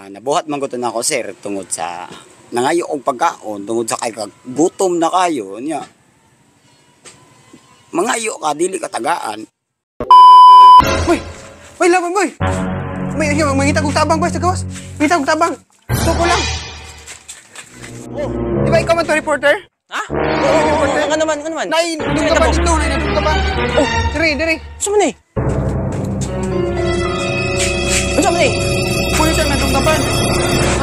Nabuhat man gusto na ako sir tungod sa nangayo og pagkaon tungod sa kay gutom na kayo nya. Mangayo ka dili ka tagaan. Boy! Boy, laban boy! May mangita kong tabang boy sa gawas. Mangita kong tabang. Tuko lang. Oh, di ba ikaw man to reporter? Ha? Oo, reporter. Ano naman? Nay, dito ka ba dito? Nay, dito ka ba? Oh, dire. Saan man eh? Saan man eh? Pulis ang nadunggaban.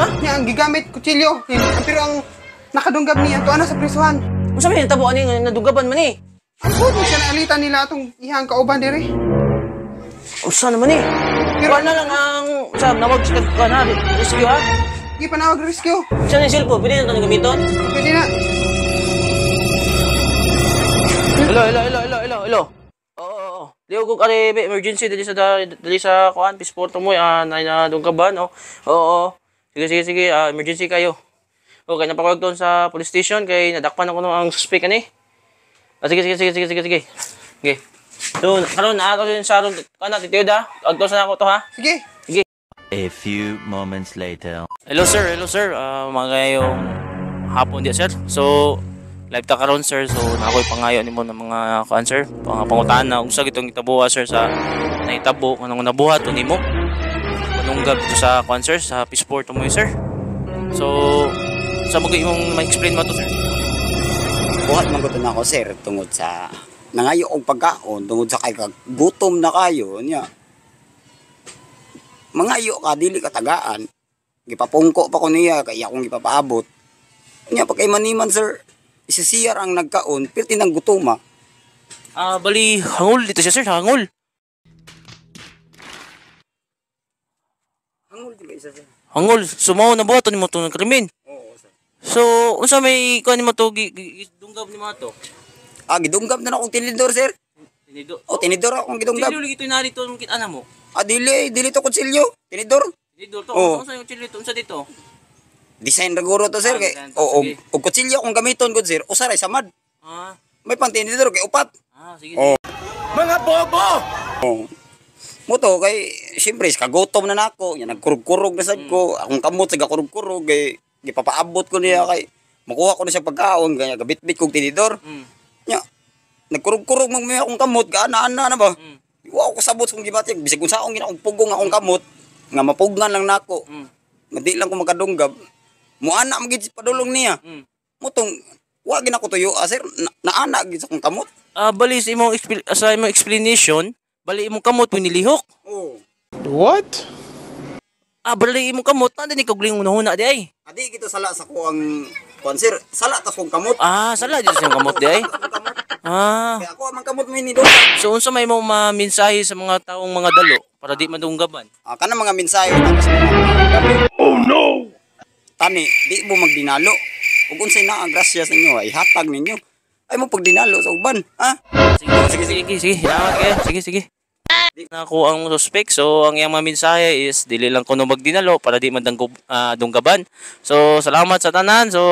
Ha? Niya ang gigamit kutsilyo. Pero ang nakadunggab niya to ana sa prisuhan. Saan man eh? Tabuan eh, nadugaban man eh. Ang good mo siya naalitan nila atong ihang kauban dire. Saan naman eh? Pero na lang ang nawag sa na rescue ha? Hindi pa nawag rescue. Saan yung cellphone? Pwede na ito gamiton? Pwede na. Hello. Oo. Liw ko kare emergency dali sa kuan pisporto mo na dungkaban oh. Oo. Sige. Emergency kayo. Okay, napakawag doon sa police station kay nadakpan ako ng ang suspect ani. Sige. Okay. So, karon na ako sa ron kana titiyo da. Agto sa ako to ha. Sige. A few moments later. Hello sir. Magayong hapon di sir. So, live ta karon sir. So, nakoy pangayo nimo ng mga kuan sir. Pangutan na unsa gitong gitabuha sir sa nahitabo kanang nabuhat nimo. Panunggab dito sa kuan sir sa Pisport mo sir. So, sa magay imong ma-explain mo to sir. Buhat man gusto na ako sir tungod sa nangayo og pagkaon tungod sa kay gutom na kayo nya. Mangayo ka dili ka tagaan. Gipapungko pa ko niya kay akong gipapaabot. Nya pagkay maniman sir, isisiyar ang nagkaon pirti nang gutoma. Bali hangol dito siya sir, hangol. Hangol di ba isa sir? Hangol, sumaw na buhaton nimo to ng krimen. Oo sir. So, unsa may kuan nimo to dunggab nimo to? Gidunggab na akong tinidor sir. Tinidor. Tinidor akong gidunggab. Tinidor lagi to na dito ng kita na mo. Dili to kutsilyo. Tinidor. Tinidor to. Oh. Unsa yung tinidor unsa dito? Design ra guro to sir kay design to, sige. og kutsilyo akong gamiton gud sir. Usaray samad. May pantinidor kay upat. Sige. Oh. Mga bobo! Oh. Moto kay siyempre kagutom na nako, nya nagkurog-kurog na sad ko. Akong kamot sa gakurog-kurog kay gipapaabot ko niya kay makuha ko na siya pagkaon kaya gabit-bit kog tinidor. Nya nagkurog-kurog man may akong kamot gaana-ana na ba? Wa ko sabot kung gibati bisag kung saong gina akong pugong akong kamot nga mapugnan lang nako. Nga di lang ko makadunggab. Muana man gid padulong niya. Motong wa gid ako tuyo sir naana gid sa akong kamot. Bali sa imong explanation, bali imong kamot pinilihok. Oh. What? Bali imong kamot na din ikog lingon huna di ay. Adi gito sala sa ko ang sir, sala ta kong kamot. Sala di sa imong kamot di ay. Kaya ako ang kamot mo ni do. So unsa may imong mensahe sa mga taong mga dalo para di madunggaban? Kana mga mensahe tapos mga Oh no! tani, di mo magdinalo. Ug unsay na ang grasya sa inyo ay hatag ninyo. Ay mo pagdinalo sa uban, ha? Sige. Salamat kayo. Sige. Di na ako ang suspect. So ang iyang mga mensahe is dili lang kuno magdinalo para di madunggaban. So salamat sa tanan. So